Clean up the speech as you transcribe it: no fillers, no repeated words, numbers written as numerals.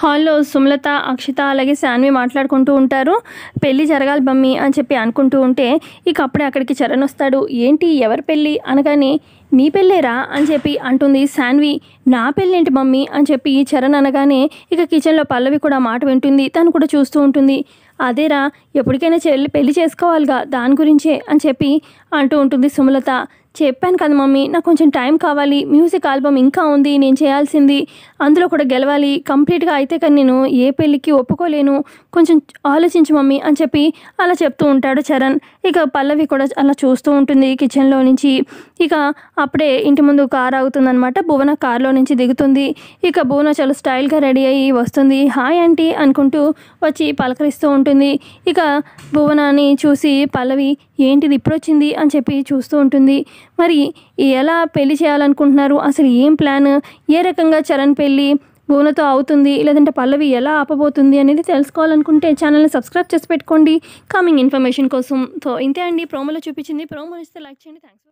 హాల్‌లో సుమలత, అక్షిత అలాగే శాన్వి మాట్లాడుకుంటూ ఉంటారు. పెళ్లి జరగాలి మమ్మీ అని చెప్పి అనుకుంటూ ఉంటే ఇక అప్పుడే అక్కడికి చరణ్ వస్తాడు. ఏంటి ఎవరి పెళ్ళి అనగానే నీ పెళ్ళేరా అని చెప్పి అంటుంది శాన్వి. నా పెళ్ళేంటి మమ్మీ అని చెప్పి చరణ్ అనగానే ఇక కిచెన్లో పల్లవి కూడా మాట వింటుంది. తను కూడా చూస్తూ ఉంటుంది. అదేరా ఎప్పటికైనా పెళ్లి చేసుకోవాలిగా దాని గురించే అని చెప్పి అంటూ ఉంటుంది సుమలత. చెప్పాను కదా మమ్మీ నాకు కొంచెం టైం కావాలి, మ్యూజిక్ ఆల్బమ్ ఇంకా ఉంది నేను చేయాల్సింది, అందులో కూడా గెలవాలి, కంప్లీట్గా అయితే కానీ నేను ఏ పెళ్ళికి ఒప్పుకోలేను, కొంచెం ఆలోచించు మమ్మీ అని చెప్పి అలా చెప్తూ ఉంటాడు చరణ్. ఇక పల్లవి కూడా అలా చూస్తూ ఉంటుంది కిచెన్లో నుంచి. ఇక అప్పుడే ఇంటి ముందు కార్ ఆగుతుందనమాట. భువన కార్లో నుంచి దిగుతుంది. ఇక భువన చాలా స్టైల్గా రెడీ అయ్యి వస్తుంది. హాయ్ ఆంటీ అనుకుంటూ వచ్చి పలకరిస్తూ ఉంటుంది. ఇక భువనాన్ని చూసి పల్లవి ఏంటిది ఇప్పుడు వచ్చింది అని చెప్పి చూస్తూ ఉంటుంది. మరి ఎలా పెళ్లి చేయాలనుకుంటున్నారు, అసలు ఏం ప్లాన్, ఏ రకంగా చరణ్ పెళ్ళి భువనతో అవుతుంది, లేదంటే పల్లవి ఎలా ఆపబోతుంది అనేది తెలుసుకోవాలనుకుంటే ఛానల్ని సబ్స్క్రైబ్ చేసి పెట్టుకోండి కమింగ్ ఇన్ఫర్మేషన్ కోసం. సో ఇంతే అండి ప్రోమోలో చూపించింది. ప్రోమో ఇస్తే లైక్ చేయండి. థ్యాంక్స్.